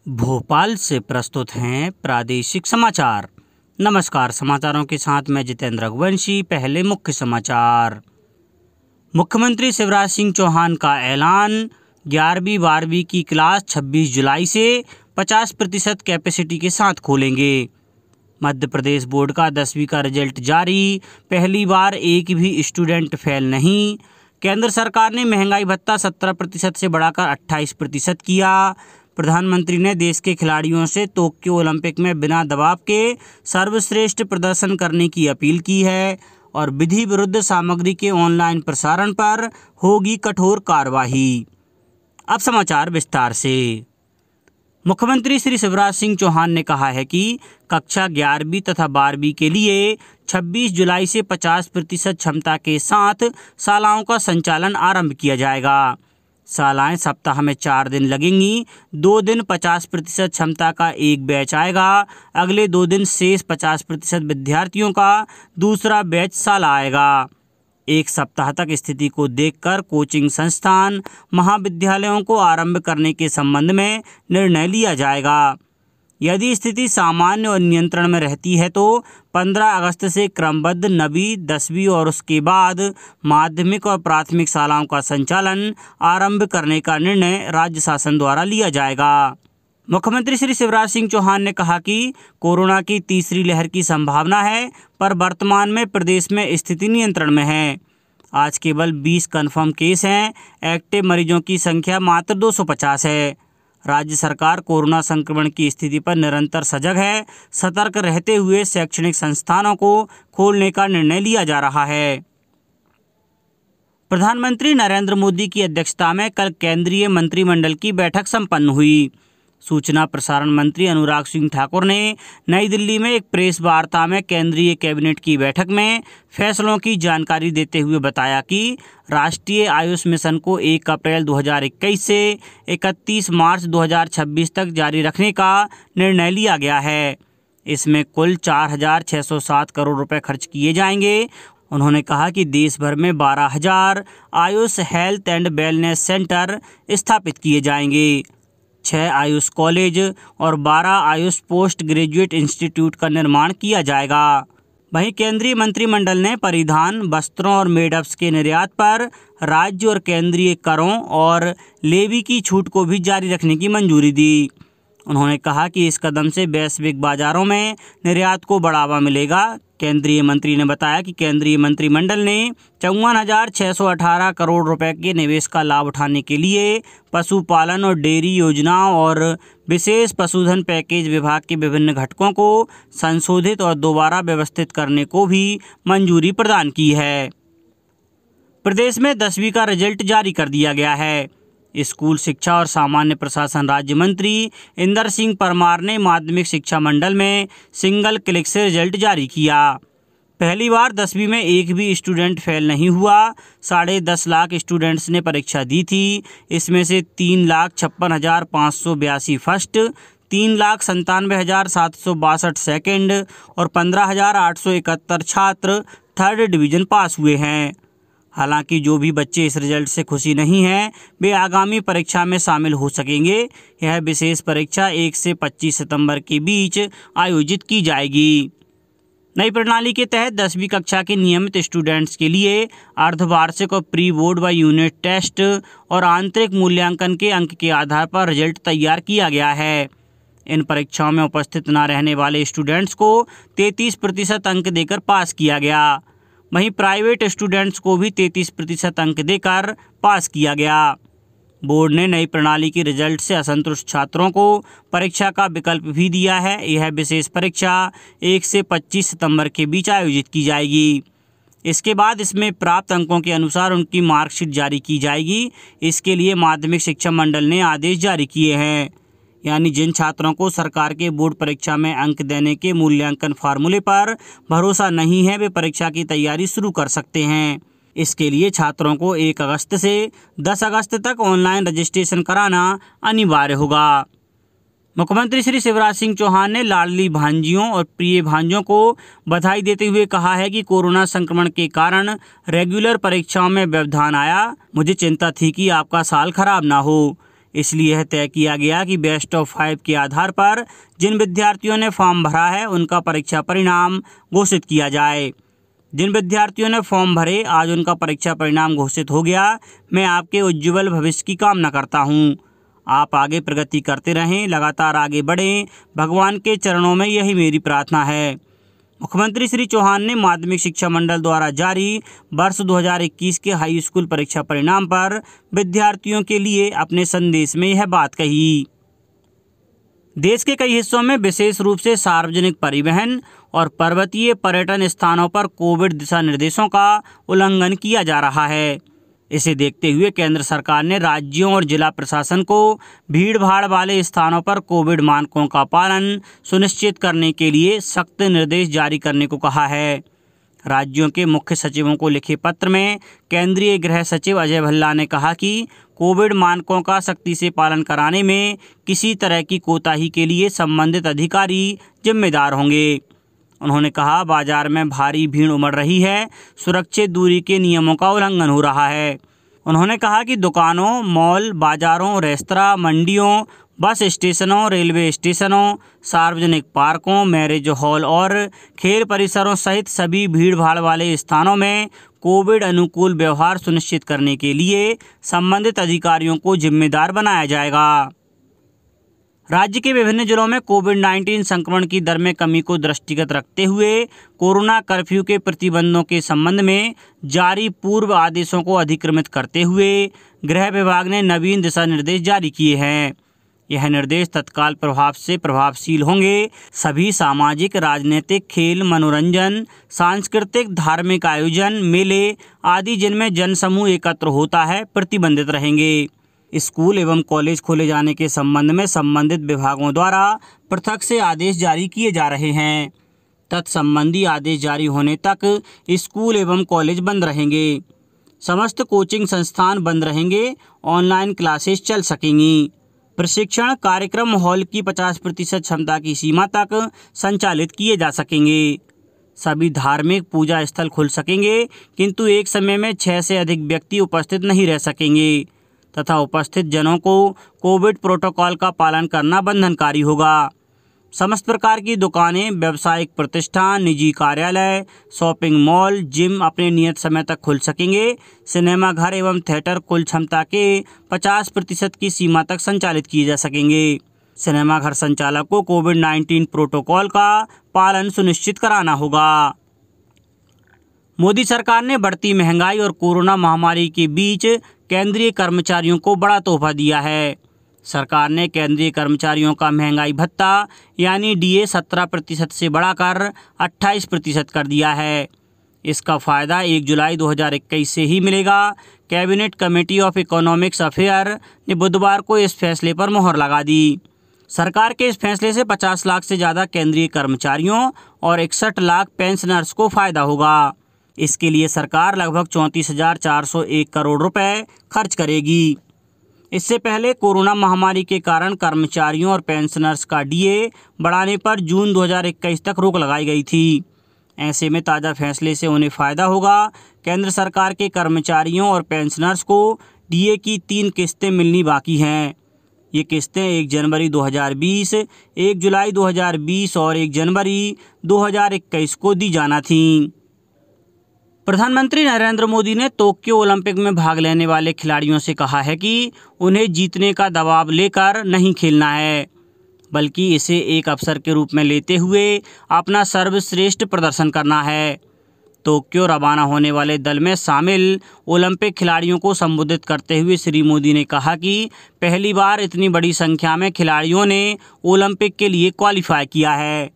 भोपाल से प्रस्तुत हैं प्रादेशिक समाचार। नमस्कार, समाचारों के साथ मैं जितेंद्र रघुवंशी। पहले मुख्य समाचार। मुख्यमंत्री शिवराज सिंह चौहान का ऐलान, 11वीं 12वीं की क्लास 26 जुलाई से 50% कैपेसिटी के साथ खोलेंगे। मध्य प्रदेश बोर्ड का 10वीं का रिजल्ट जारी, पहली बार एक भी स्टूडेंट फेल नहीं। केंद्र सरकार ने महंगाई भत्ता 17% से बढ़ाकर 28% किया। प्रधानमंत्री ने देश के खिलाड़ियों से टोक्यो ओलंपिक में बिना दबाव के सर्वश्रेष्ठ प्रदर्शन करने की अपील की है और विधि विरुद्ध सामग्री के ऑनलाइन प्रसारण पर होगी कठोर कार्रवाई। अब समाचार विस्तार से। मुख्यमंत्री श्री शिवराज सिंह चौहान ने कहा है कि कक्षा 11वीं तथा 12वीं के लिए 26 जुलाई से 50% क्षमता के साथ शालाओं का संचालन आरंभ किया जाएगा। शालाएं सप्ताह में 4 दिन लगेंगी। 2 दिन 50% क्षमता का एक बैच आएगा। अगले 2 दिन शेष 50% विद्यार्थियों का दूसरा बैच शाला आएगा। एक सप्ताह तक स्थिति को देखकर कोचिंग संस्थान, महाविद्यालयों को आरंभ करने के संबंध में निर्णय लिया जाएगा। यदि स्थिति सामान्य और नियंत्रण में रहती है तो 15 अगस्त से क्रमबद्ध 9वीं, 10वीं और उसके बाद माध्यमिक और प्राथमिक शालाओं का संचालन आरंभ करने का निर्णय राज्य शासन द्वारा लिया जाएगा। मुख्यमंत्री श्री शिवराज सिंह चौहान ने कहा कि कोरोना की तीसरी लहर की संभावना है, पर वर्तमान में प्रदेश में स्थिति नियंत्रण में है। आज केवल 20 कन्फर्म केस हैं। एक्टिव मरीजों की संख्या मात्र 250 है। राज्य सरकार कोरोना संक्रमण की स्थिति पर निरंतर सजग है। सतर्क रहते हुए शैक्षणिक संस्थानों को खोलने का निर्णय लिया जा रहा है। प्रधानमंत्री नरेंद्र मोदी की अध्यक्षता में कल केंद्रीय मंत्रिमंडल की बैठक संपन्न हुई। सूचना प्रसारण मंत्री अनुराग सिंह ठाकुर ने नई दिल्ली में एक प्रेस वार्ता में केंद्रीय कैबिनेट की बैठक में फैसलों की जानकारी देते हुए बताया कि राष्ट्रीय आयुष मिशन को 1 अप्रैल 2021 से 31 मार्च 2026 तक जारी रखने का निर्णय लिया गया है। इसमें कुल 4,607 करोड़ रुपए खर्च किए जाएंगे। उन्होंने कहा कि देश भर में 12,000 Ayush health and wellness centre स्थापित किए जाएंगे। 6 आयुष कॉलेज और 12 आयुष पोस्ट ग्रेजुएट इंस्टीट्यूट का निर्माण किया जाएगा। वहीं केंद्रीय मंत्रिमंडल ने परिधान, वस्त्रों और मेडअप्स के निर्यात पर राज्य और केंद्रीय करों और लेवी की छूट को भी जारी रखने की मंजूरी दी। उन्होंने कहा कि इस कदम से वैश्विक बाजारों में निर्यात को बढ़ावा मिलेगा। केंद्रीय मंत्री ने बताया कि केंद्रीय मंत्रिमंडल ने 54,618 करोड़ रुपए के निवेश का लाभ उठाने के लिए पशुपालन और डेयरी योजनाओं और विशेष पशुधन पैकेज विभाग के विभिन्न घटकों को संशोधित और दोबारा व्यवस्थित करने को भी मंजूरी प्रदान की है। प्रदेश में 10वीं का रिजल्ट जारी कर दिया गया है। स्कूल शिक्षा और सामान्य प्रशासन राज्य मंत्री इंदर सिंह परमार ने माध्यमिक शिक्षा मंडल में सिंगल क्लिक से रिजल्ट जारी किया। पहली बार 10वीं में एक भी स्टूडेंट फेल नहीं हुआ। 10.5 लाख स्टूडेंट्स ने परीक्षा दी थी। इसमें से 3,56,582 फर्स्ट, 3,97,762 सेकंड और 15,871 छात्र थर्ड डिवीजन पास हुए हैं। हालांकि जो भी बच्चे इस रिजल्ट से खुशी नहीं हैं, वे आगामी परीक्षा में शामिल हो सकेंगे। यह विशेष परीक्षा 1 से 25 सितंबर के बीच आयोजित की जाएगी। नई प्रणाली के तहत 10वीं कक्षा के नियमित स्टूडेंट्स के लिए अर्धवार्षिक और प्री बोर्ड व यूनिट टेस्ट और आंतरिक मूल्यांकन के अंक के आधार पर रिजल्ट तैयार किया गया है। इन परीक्षाओं में उपस्थित न रहने वाले स्टूडेंट्स को 33% अंक देकर पास किया गया। वहीं प्राइवेट स्टूडेंट्स को भी 33% अंक देकर पास किया गया। बोर्ड ने नई प्रणाली की रिजल्ट से असंतुष्ट छात्रों को परीक्षा का विकल्प भी दिया है। यह विशेष परीक्षा 1 से 25 सितंबर के बीच आयोजित की जाएगी। इसके बाद इसमें प्राप्त अंकों के अनुसार उनकी मार्कशीट जारी की जाएगी। इसके लिए माध्यमिक शिक्षा मंडल ने आदेश जारी किए हैं। यानी जिन छात्रों को सरकार के बोर्ड परीक्षा में अंक देने के मूल्यांकन फार्मूले पर भरोसा नहीं है, वे परीक्षा की तैयारी शुरू कर सकते हैं। इसके लिए छात्रों को 1 अगस्त से 10 अगस्त तक ऑनलाइन रजिस्ट्रेशन कराना अनिवार्य होगा। मुख्यमंत्री श्री शिवराज सिंह चौहान ने लाडली भांजियों और प्रिय भांजों को बधाई देते हुए कहा है कि कोरोना संक्रमण के कारण रेगुलर परीक्षाओं में व्यवधान आया। मुझे चिंता थी कि आपका साल खराब ना हो। इसलिए यह तय किया गया कि बेस्ट ऑफ 5 के आधार पर जिन विद्यार्थियों ने फॉर्म भरा है उनका परीक्षा परिणाम घोषित किया जाए। जिन विद्यार्थियों ने फॉर्म भरे, आज उनका परीक्षा परिणाम घोषित हो गया। मैं आपके उज्ज्वल भविष्य की कामना करता हूँ। आप आगे प्रगति करते रहें, लगातार आगे बढ़ें। भगवान के चरणों में यही मेरी प्रार्थना है। मुख्यमंत्री श्री चौहान ने माध्यमिक शिक्षा मंडल द्वारा जारी वर्ष 2021 के हाई स्कूल परीक्षा परिणाम पर विद्यार्थियों के लिए अपने संदेश में यह बात कही। देश के कई हिस्सों में विशेष रूप से सार्वजनिक परिवहन और पर्वतीय पर्यटन स्थानों पर कोविड दिशा निर्देशों का उल्लंघन किया जा रहा है। इसे देखते हुए केंद्र सरकार ने राज्यों और जिला प्रशासन को भीड़ भाड़ वाले स्थानों पर कोविड मानकों का पालन सुनिश्चित करने के लिए सख्त निर्देश जारी करने को कहा है। राज्यों के मुख्य सचिवों को लिखे पत्र में केंद्रीय गृह सचिव अजय भल्ला ने कहा कि कोविड मानकों का सख्ती से पालन कराने में किसी तरह की कोताही के लिए संबंधित अधिकारी जिम्मेदार होंगे। उन्होंने कहा, बाजार में भारी भीड़ उमड़ रही है, सुरक्षित दूरी के नियमों का उल्लंघन हो रहा है। उन्होंने कहा कि दुकानों, मॉल, बाजारों, रेस्तरां, मंडियों, बस स्टेशनों, रेलवे स्टेशनों, सार्वजनिक पार्कों, मैरिज हॉल और खेल परिसरों सहित सभी भीड़ भाड़ वाले स्थानों में कोविड अनुकूल व्यवहार सुनिश्चित करने के लिए संबंधित अधिकारियों को जिम्मेदार बनाया जाएगा। राज्य के विभिन्न जिलों में कोविड-19 संक्रमण की दर में कमी को दृष्टिगत रखते हुए कोरोना कर्फ्यू के प्रतिबंधों के संबंध में जारी पूर्व आदेशों को अधिक्रमित करते हुए गृह विभाग ने नवीन दिशा निर्देश जारी किए हैं। यह निर्देश तत्काल प्रभाव से प्रभावशील होंगे। सभी सामाजिक, राजनीतिक, खेल, मनोरंजन, सांस्कृतिक, धार्मिक आयोजन, मेले आदि जिनमें जनसमूह एकत्र होता है प्रतिबंधित रहेंगे। स्कूल एवं कॉलेज खोले जाने के संबंध में संबंधित विभागों द्वारा पृथक से आदेश जारी किए जा रहे हैं। तत्संबंधी आदेश जारी होने तक स्कूल एवं कॉलेज बंद रहेंगे। समस्त कोचिंग संस्थान बंद रहेंगे। ऑनलाइन क्लासेस चल सकेंगी। प्रशिक्षण कार्यक्रम हॉल की 50% क्षमता की सीमा तक संचालित किए जा सकेंगे। सभी धार्मिक पूजा स्थल खुल सकेंगे, किंतु एक समय में 6 से अधिक व्यक्ति उपस्थित नहीं रह सकेंगे तथा उपस्थित जनों को कोविड प्रोटोकॉल का पालन करना बंधनकारी होगा। समस्त प्रकार की दुकानें, व्यावसायिक प्रतिष्ठान, निजी कार्यालय, शॉपिंग मॉल, जिम अपने नियत समय तक खुल सकेंगे। सिनेमा घर एवं थिएटर कुल क्षमता के 50% की सीमा तक संचालित किए जा सकेंगे। सिनेमा घर संचालक को कोविड-19 प्रोटोकॉल का पालन सुनिश्चित कराना होगा। मोदी सरकार ने बढ़ती महंगाई और कोरोना महामारी के बीच केंद्रीय कर्मचारियों को बड़ा तोहफा दिया है। सरकार ने केंद्रीय कर्मचारियों का महंगाई भत्ता यानी डीए 17% से बढ़ाकर 28% कर दिया है। इसका फ़ायदा 1 जुलाई 2021 से ही मिलेगा। Cabinet committee of economics affair ने बुधवार को इस फैसले पर मोहर लगा दी। सरकार के इस फैसले से 50 लाख से ज़्यादा केंद्रीय कर्मचारियों और 61 लाख पेंशनर्स को फ़ायदा होगा। इसके लिए सरकार लगभग 34,401 करोड़ रुपए खर्च करेगी। इससे पहले कोरोना महामारी के कारण कर्मचारियों और पेंशनर्स का डीए बढ़ाने पर जून 2021 तक रोक लगाई गई थी। ऐसे में ताज़ा फैसले से उन्हें फ़ायदा होगा। केंद्र सरकार के कर्मचारियों और पेंशनर्स को डीए की 3 किस्तें मिलनी बाकी हैं। ये किस्तें 1 जनवरी 2020, 1 जुलाई 2020 और 1 जनवरी 2021 को दी जाना थीं। प्रधानमंत्री नरेंद्र मोदी ने टोक्यो ओलंपिक में भाग लेने वाले खिलाड़ियों से कहा है कि उन्हें जीतने का दबाव लेकर नहीं खेलना है, बल्कि इसे एक अवसर के रूप में लेते हुए अपना सर्वश्रेष्ठ प्रदर्शन करना है। टोक्यो रवाना होने वाले दल में शामिल ओलंपिक खिलाड़ियों को संबोधित करते हुए श्री मोदी ने कहा कि पहली बार इतनी बड़ी संख्या में खिलाड़ियों ने ओलंपिक के लिए क्वालिफाई किया है।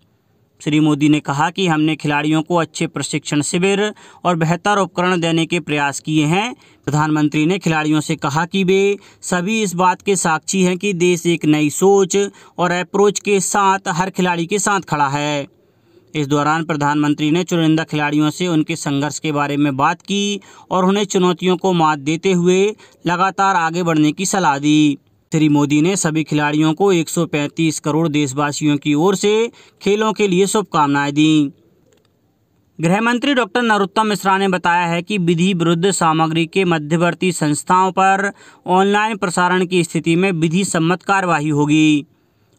श्री मोदी ने कहा कि हमने खिलाड़ियों को अच्छे प्रशिक्षण शिविर और बेहतर उपकरण देने के प्रयास किए हैं। प्रधानमंत्री ने खिलाड़ियों से कहा कि वे सभी इस बात के साक्षी हैं कि देश एक नई सोच और अप्रोच के साथ हर खिलाड़ी के साथ खड़ा है। इस दौरान प्रधानमंत्री ने चुनिंदा खिलाड़ियों से उनके संघर्ष के बारे में बात की और उन्हें चुनौतियों को मात देते हुए लगातार आगे बढ़ने की सलाह दी। श्री मोदी ने सभी खिलाड़ियों को 135 करोड़ देशवासियों की ओर से खेलों के लिए शुभकामनाएं दी। गृह मंत्री डॉक्टर नरोत्तम मिश्रा ने बताया है कि विधि विरुद्ध सामग्री के मध्यवर्ती संस्थाओं पर ऑनलाइन प्रसारण की स्थिति में विधि सम्मत कार्यवाही होगी।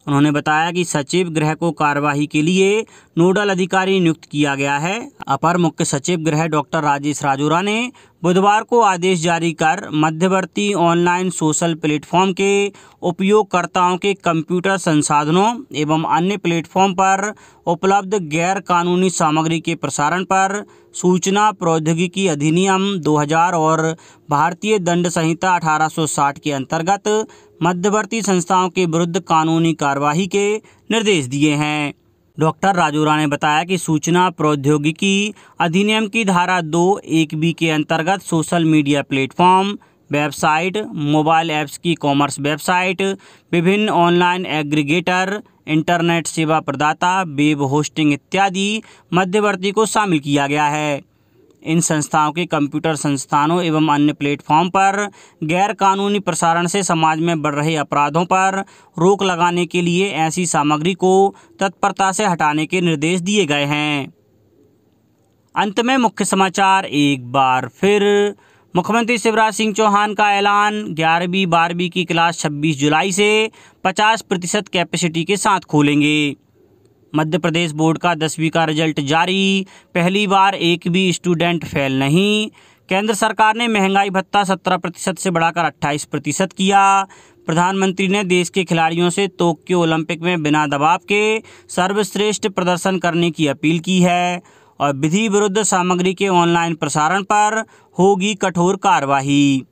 उन्होंने बताया कि सचिव गृह को कार्यवाही के लिए नोडल अधिकारी नियुक्त किया गया है। अपर मुख्य सचिव गृह डॉक्टर राजेश राजौरा ने बुधवार को आदेश जारी कर मध्यवर्ती ऑनलाइन सोशल प्लेटफॉर्म के उपयोगकर्ताओं के कंप्यूटर संसाधनों एवं अन्य प्लेटफॉर्म पर उपलब्ध गैर कानूनी सामग्री के प्रसारण पर सूचना प्रौद्योगिकी अधिनियम 2000 और भारतीय दंड संहिता 1860 के अंतर्गत मध्यवर्ती संस्थाओं के विरुद्ध कानूनी कार्यवाही के निर्देश दिए हैं। डॉक्टर राजौरा ने बताया कि सूचना प्रौद्योगिकी अधिनियम की धारा 2(1)(b) के अंतर्गत social media platform, website, mobile apps की कॉमर्स वेबसाइट, विभिन्न ऑनलाइन एग्रीगेटर, इंटरनेट सेवा प्रदाता, वेब होस्टिंग इत्यादि मध्यवर्ती को शामिल किया गया है। इन संस्थाओं के कंप्यूटर संस्थानों एवं अन्य प्लेटफॉर्म पर गैर कानूनी प्रसारण से समाज में बढ़ रहे अपराधों पर रोक लगाने के लिए ऐसी सामग्री को तत्परता से हटाने के निर्देश दिए गए हैं। अंत में मुख्य समाचार एक बार फिर। मुख्यमंत्री शिवराज सिंह चौहान का ऐलान, 11वीं 12वीं की क्लास 26 जुलाई से 50% कैपेसिटी के साथ खोलेंगे। मध्य प्रदेश बोर्ड का 10वीं का रिजल्ट जारी, पहली बार एक भी स्टूडेंट फेल नहीं। केंद्र सरकार ने महंगाई भत्ता 17% से बढ़ाकर 28% किया। प्रधानमंत्री ने देश के खिलाड़ियों से टोक्यो ओलंपिक में बिना दबाव के सर्वश्रेष्ठ प्रदर्शन करने की अपील की है। और विधि विरुद्ध सामग्री के ऑनलाइन प्रसारण पर होगी कठोर कार्यवाही।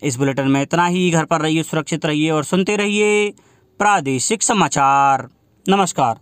इस बुलेटिन में इतना ही। घर पर रहिए, सुरक्षित रहिए और सुनते रहिए प्रादेशिक समाचार। नमस्कार।